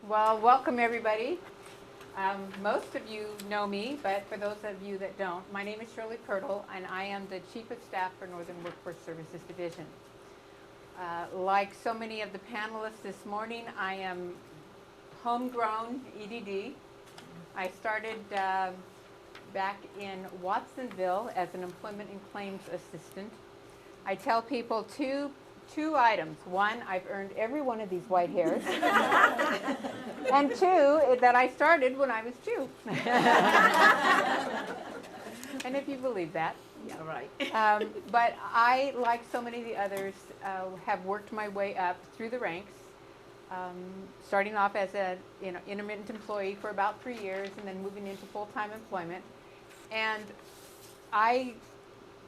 Well, welcome everybody. Most of you know me, but for those of you that don't, my name is Shirley Pirtle, and I am the Chief of Staff for Northern Workforce Services Division. Like so many of the panelists this morning, I am homegrown EDD. I started back in Watsonville as an employment and claims assistant. I tell people two items. One, I've earned every one of these white hairs. And two, that I started when I was 2. And if you believe that. Yeah, right. But I, like so many of the others, have worked my way up through the ranks, starting off as a intermittent employee for about 3 years and then moving into full-time employment. And I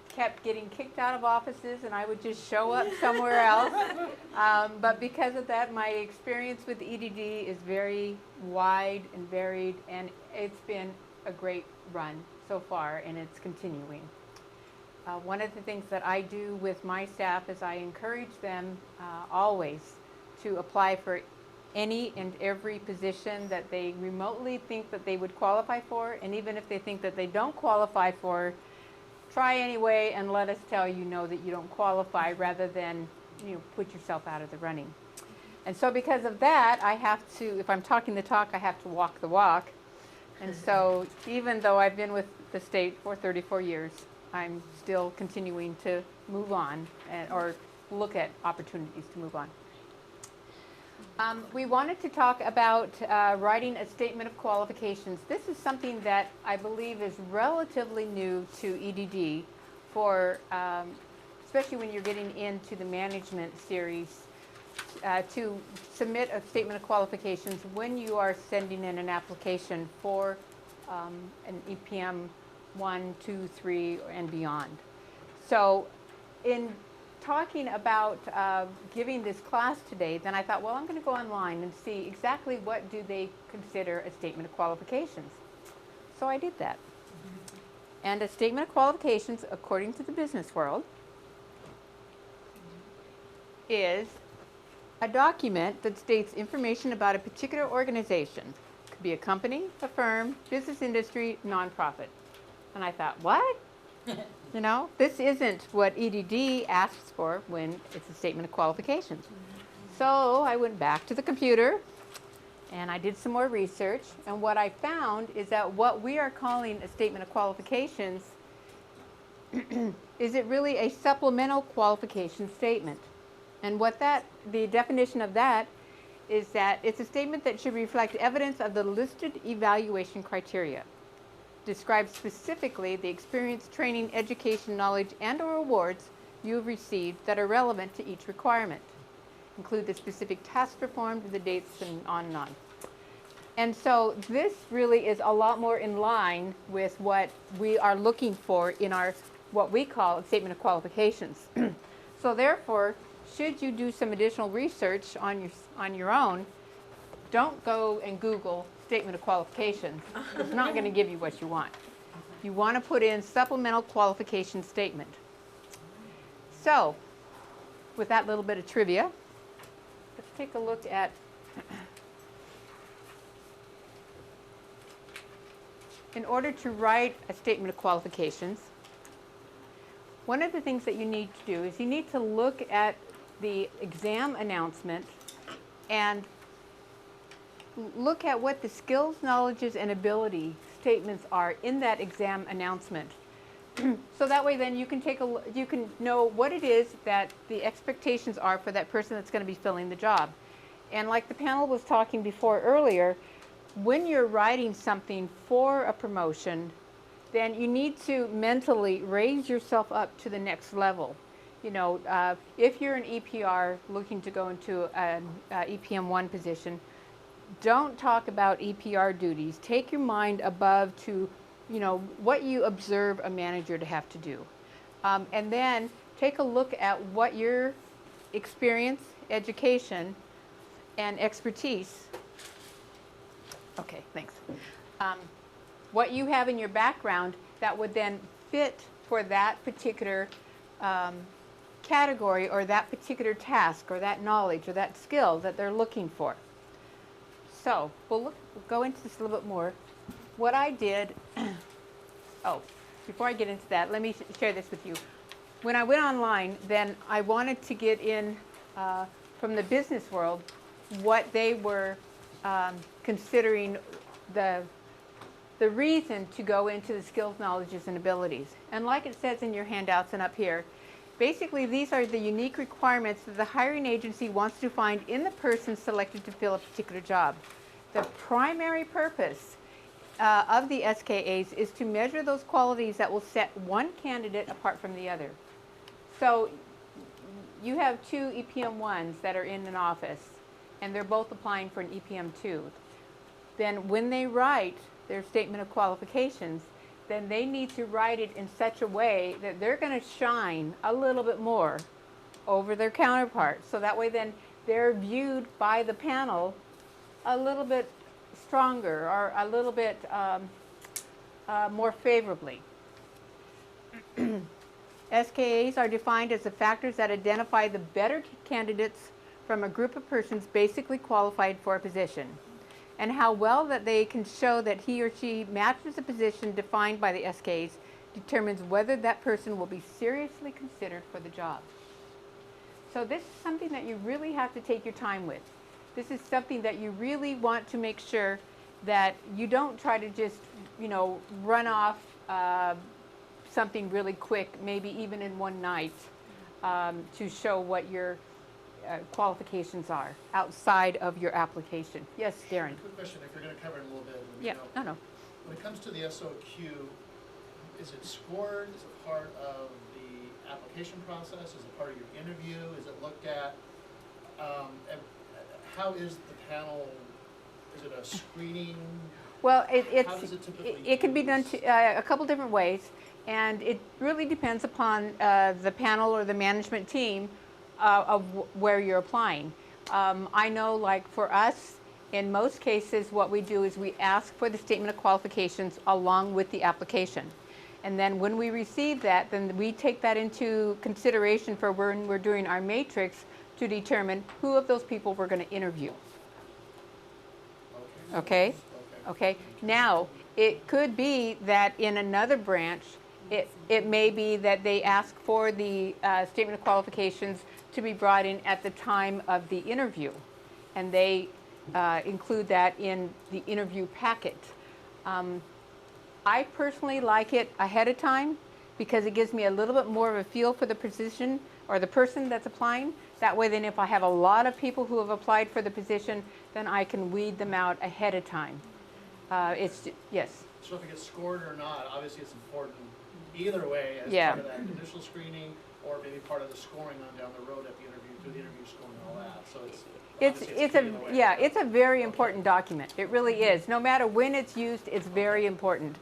kept getting kicked out of offices and I would just show up somewhere else. But because of that, my experience with EDD is very wide and varied, and it's been a great run so far, and it's continuing. One of the things that I do with my staff is I encourage them always to apply for any and every position that they remotely think that they would qualify for, and even if they think that they don't qualify for, try anyway and let us tell you that you don't qualify, rather than put yourself out of the running. And so because of that, I have to, if I'm talking the talk, I have to walk the walk. And so even though I've been with the state for 34 years, I'm still continuing to move on or look at opportunities to move on. We wanted to talk about writing a statement of qualifications. This is something that I believe is relatively new to EDD, for especially when you're getting into the management series, to submit a statement of qualifications when you are sending in an application for an EPM 1, 2, 3, and beyond. So in talking about giving this class today, then I thought, well, I'm going to go online and see exactly what do they consider a statement of qualifications. So I did that. And a statement of qualifications, according to the business world, is a document that states information about a particular organization. It could be a company, a firm, business industry, nonprofit. And I thought, what? This isn't what EDD asks for when it's a statement of qualifications. So I went back to the computer and I did some more research, and what I found is that what we are calling a statement of qualifications is it really a supplemental qualification statement. And the definition of that is that it's a statement that should reflect evidence of the listed evaluation criteria. Describe specifically the experience, training, education, knowledge, and/or awards you have received that are relevant to each requirement. Include the specific tasks performed, the dates, and on and on. And so this really is a lot more in line with what we are looking for in our, what we call a statement of qualifications. So therefore, should you do some additional research on your own, don't go and Google statement of qualifications. It's not going to give you what you want. You want to put in supplemental qualification statement. So, with that little bit of trivia, let's take a look at in order to write a statement of qualifications, one of the things that you need to do is you need to look at the exam announcement and look at what the skills, knowledges, and ability statements are in that exam announcement. So that way then you can know what it is that the expectations are for that person that's going to be filling the job. And like the panel was talking before earlier, when you're writing something for a promotion, then you need to mentally raise yourself up to the next level. If you're an EPR looking to go into an EPM 1 position, don't talk about EPR duties. Take your mind above to, what you observe a manager to have to do. And then take a look at what your experience, education, and expertise, okay, thanks, what you have in your background that would then fit for that particular category or that particular task or that knowledge or that skill that they're looking for. So we'll go into this a little bit more. What I did, oh, before I get into that, let me share this with you. When I went online, then I wanted to get in from the business world what they were considering the reason to go into the skills, knowledges, and abilities. And like it says in your handouts and up here, basically these are the unique requirements that the hiring agency wants to find in the person selected to fill a particular job. The primary purpose of the SKAs is to measure those qualities that will set one candidate apart from the other. So you have two EPM1s that are in an office, and they're both applying for an EPM2. Then when they write their statement of qualifications, then they need to write it in such a way that they're going to shine a little bit more over their counterparts. So that way then they're viewed by the panel a little bit stronger or a little bit more favorably. SKAs are defined as the factors that identify the better candidates from a group of persons basically qualified for a position, and how well that they can show that he or she matches a position defined by the SKAs determines whether that person will be seriously considered for the job. So this is something that you really have to take your time with. This is something that you really want to make sure that you don't try to just, run off something really quick, maybe even in one night, to show what your qualifications are outside of your application. Yes, Darren. Quick question, if you're going to cover it a little bit. Yeah, no. When it comes to the SOQ, is it scored? Is it part of the application process? Is it part of your interview? Is it looked at? And how is the panel? Is it a screening? Well, it can be done a couple different ways, and it really depends upon the panel or the management team of where you're applying. I know, like for us, in most cases, what we do is we ask for the statement of qualifications along with the application. And then when we receive that, then we take that into consideration for when we're doing our matrix to determine who of those people we're going to interview. Okay? Okay. Now, it could be that in another branch, it may be that they ask for the statement of qualifications to be brought in at the time of the interview, and they include that in the interview packet. I personally like it ahead of time because it gives me a little bit more of a feel for the position or the person that's applying. That way then if I have a lot of people who have applied for the position, then I can weed them out ahead of time. Yes? So if it gets scored or not, obviously it's important either way as part of that initial screening or maybe part of the scoring on down the road at the interview, through the interview scoring and all that. So it's a very important document. It really is. No matter when it's used, it's very important.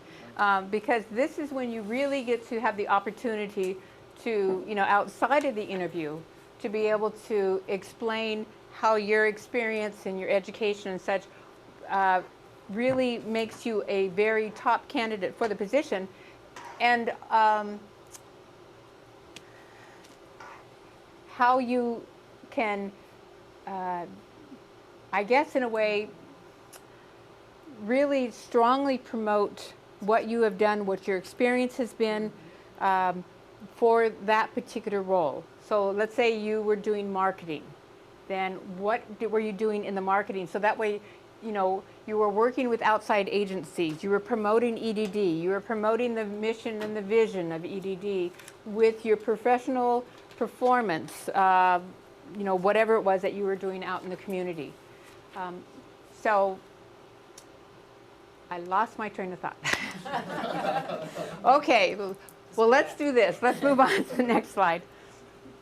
Because this is when you really get to have the opportunity to, outside of the interview, to be able to explain how your experience and your education and such really makes you a very top candidate for the position. And how you can, I guess in a way, really strongly promote what you have done, what your experience has been for that particular role. So let's say you were doing marketing. Then what were you doing in the marketing? So that way, you were working with outside agencies. You were promoting EDD. You were promoting the mission and the vision of EDD with your professional performance, whatever it was that you were doing out in the community. So I lost my train of thought. Okay, well, let's do this. Let's move on to the next slide.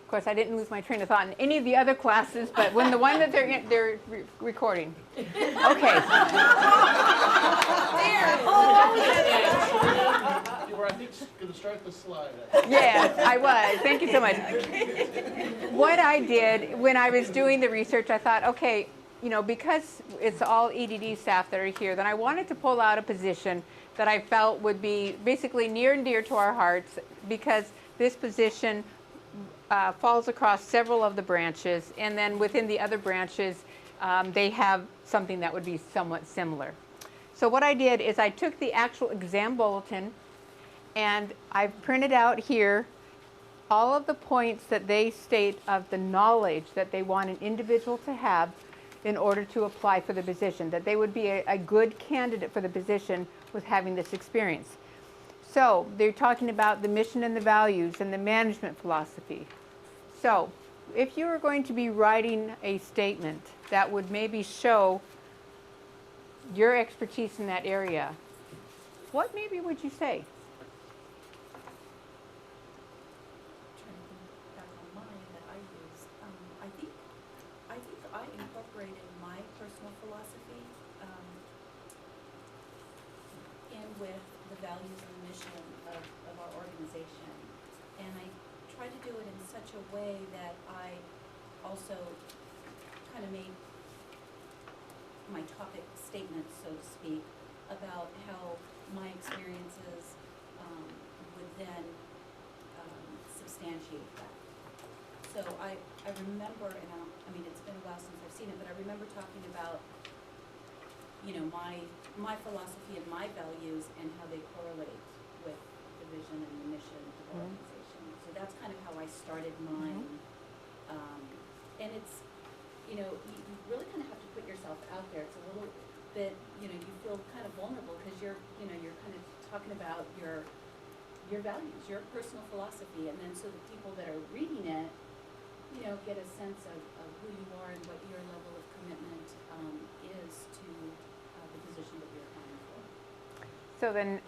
Of course, I didn't lose my train of thought in any of the other classes, but when the one that they're recording. Okay. You were, I think, going to start the slide. Yes, I was. Thank you so much. What I did when I was doing the research, I thought, okay, because it's all EDD staff that are here, then I wanted to pull out a position that I felt would be basically near and dear to our hearts, because this position falls across several of the branches, and then within the other branches, they have something that would be somewhat similar. So what I did is I took the actual exam bulletin and I've printed out here all of the points that they state of the knowledge that they want an individual to have in order to apply for the position, that they would be a good candidate for the position with having this experience. So they're talking about the mission and the values and the management philosophy. So if you were going to be writing a statement that would maybe show your expertise in that area, what maybe would you say? I incorporated my personal philosophy in with the values and mission of our organization. And I tried to do it in such a way that I also kind of made my topic statement, so to speak, about how my experiences would then substantiate that. So I remember, and I mean, it's been a while since I've seen it, but I remember talking about, you know, my philosophy and my values and how they correlate with the vision and the mission of the organization. So that's kind of how I started mine. And it's, you know, you really kind of have to put yourself out there. It's a little bit, you know, you feel kind of vulnerable because you're kind of talking about your values, your personal philosophy, and then so the people that are reading it, you know, get a sense of who you are and what your level of commitment is to the position that you're applying for. So then,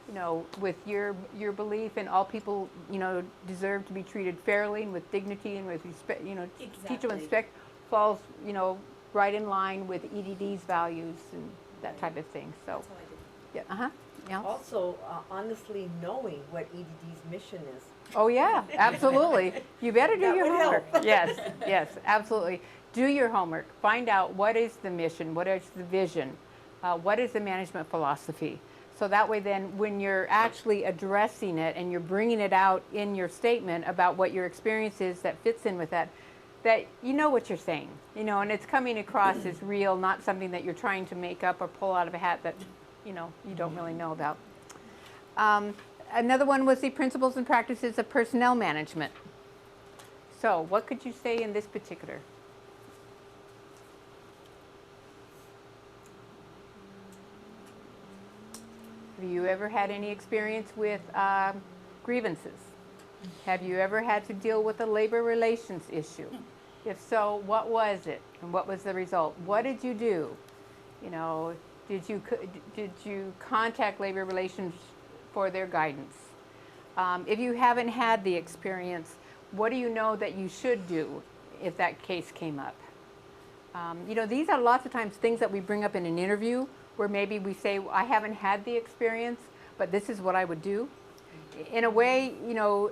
you know, with your belief in all people, you know, deserve to be treated fairly and with dignity and with respect, you know, teach with respect, falls, you know, right in line with EDD's values and that type of thing. So, That's how I did it. yeah, yeah. Also, honestly knowing what EDD's mission is. Oh yeah, absolutely. You better do That your would homework. help. Yes, yes, absolutely. Do your homework. Find out what is the mission, what is the vision, what is the management philosophy. So that way then when you're actually addressing it and you're bringing it out in your statement about what your experience is that fits in with that you know what you're saying, you know, and it's coming across as real, not something that you're trying to make up or pull out of a hat that, you know, you don't really know about. Another one was the principles and practices of personnel management. So what could you say in this particular? Have you ever had any experience with grievances? Have you ever had to deal with a labor relations issue? If so, what was it and what was the result? What did you do? You know, did you contact labor relations for their guidance? If you haven't had the experience, what do you know that you should do if that case came up? You know, these are lots of times things that we bring up in an interview where maybe we say, I haven't had the experience, but this is what I would do. In a way, you know,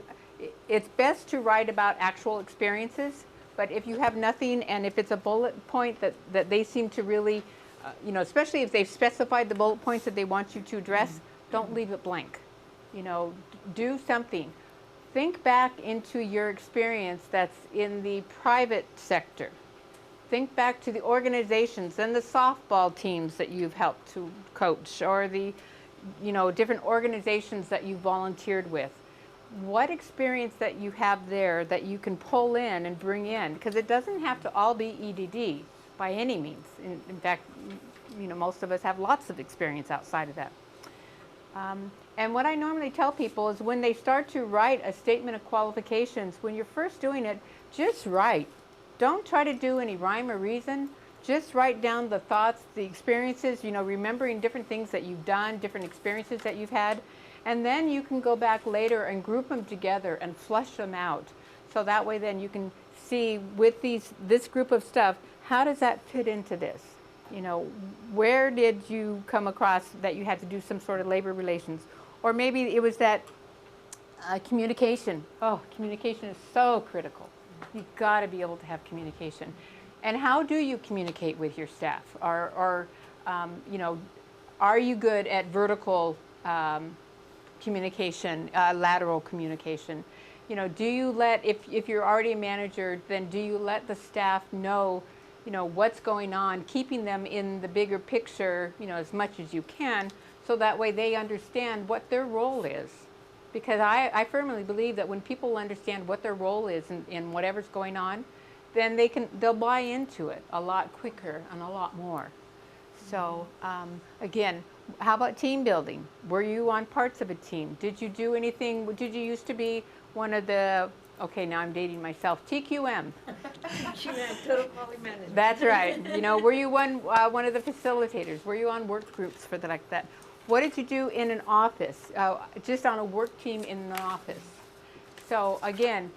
it's best to write about actual experiences, but if you have nothing and if it's a bullet point that they seem to really, you know, especially if they've specified the bullet points that they want you to address, don't leave it blank. You know, do something. Think back into your experience that's in the private sector. Think back to the organizations and the softball teams that you've helped to coach, or the, you know, different organizations that you volunteered with. What experience that you have there that you can pull in and bring in, because it doesn't have to all be EDD by any means. In fact, you know, most of us have lots of experience outside of that. And what I normally tell people is when they start to write a statement of qualifications, when you're first doing it, just write. Don't try to do any rhyme or reason. Just write down the thoughts, the experiences, you know, remembering different things that you've done, different experiences that you've had. And then you can go back later and group them together and flesh them out. So that way then you can see with this group of stuff, how does that fit into this? You know, where did you come across that you had to do some sort of labor relations? Or maybe it was that communication. Oh, communication is so critical. You've got to be able to have communication. And how do you communicate with your staff? Or you know, are you good at vertical communication, lateral communication? You know, do you let, if you're already a manager, then do you let the staff know what's going on, keeping them in the bigger picture, as much as you can, so that way they understand what their role is. Because I firmly believe that when people understand what their role is in whatever's going on, then they'll buy into it a lot quicker and a lot more. So again, how about team building? Were you on parts of a team? Did you do anything? Did you used to be one of the, okay, now I'm dating myself, TQM? Total quality management. That's right. Were you one of the facilitators? Were you on work groups for like that? What did you do in an office, just on a work team in an office? So again,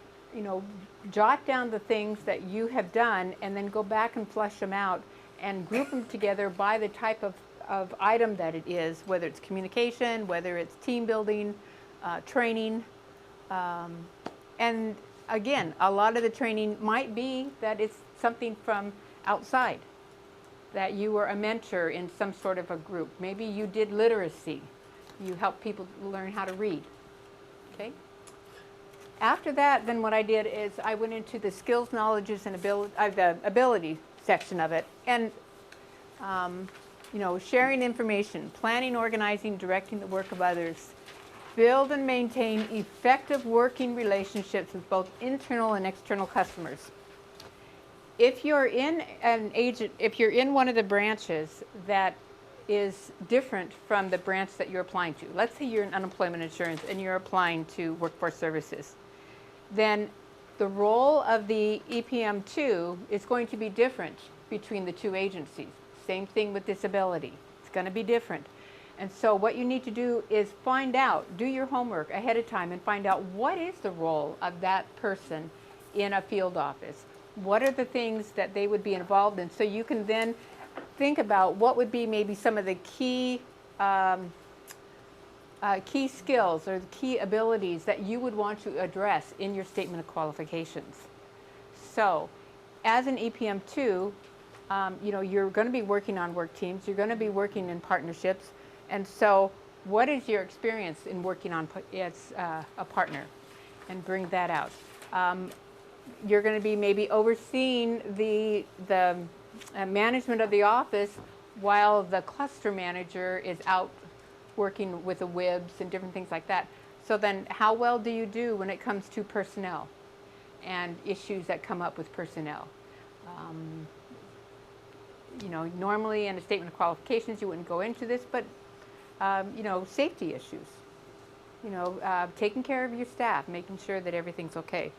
jot down the things that you have done and then go back and flush them out and group them together by the type of item that it is, whether it's communication, whether it's team building, training. And again, a lot of the training might be that it's something from outside, that you were a mentor in some sort of a group. Maybe you did literacy. You helped people learn how to read. Okay? After that, then what I did is I went into the skills, knowledges, and the ability section of it. And, sharing information, planning, organizing, directing the work of others, build and maintain effective working relationships with both internal and external customers. If you're in if you're in one of the branches that is different from the branch that you're applying to, let's say you're in unemployment insurance and you're applying to workforce services, then the role of the EPM2 is going to be different between the two agencies. Same thing with disability. It's going to be different. And so what you need to do is do your homework ahead of time and find out what is the role of that person in a field office. What are the things that they would be involved in? So you can then think about what would be maybe some of the key skills or the key abilities that you would want to address in your statement of qualifications. So as an EPM2, you're going to be working on work teams. You're going to be working in partnerships. And so what is your experience in working on as a partner? And bring that out. You're going to be maybe overseeing the management of the office while the cluster manager is out working with the WIBs and different things like that. So then how well do you do when it comes to personnel and issues that come up with personnel? Normally in a statement of qualifications you wouldn't go into this, but safety issues. Taking care of your staff, making sure that everything's okay.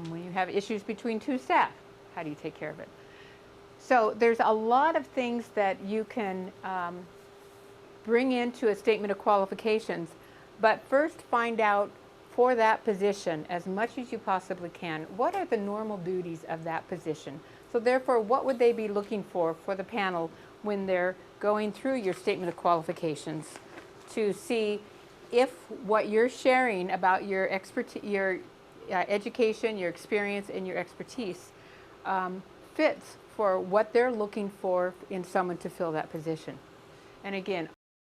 When you have issues between two staff, how do you take care of it? So there's a lot of things that you can bring into a statement of qualifications, but first find out for that position, as much as you possibly can, what are the normal duties of that position? So therefore, what would they be looking for the panel when they're going through your statement of qualifications to see if what you're sharing about your expertise, your education, your experience, and your expertise fits for what they're looking for in someone to fill that position. And again,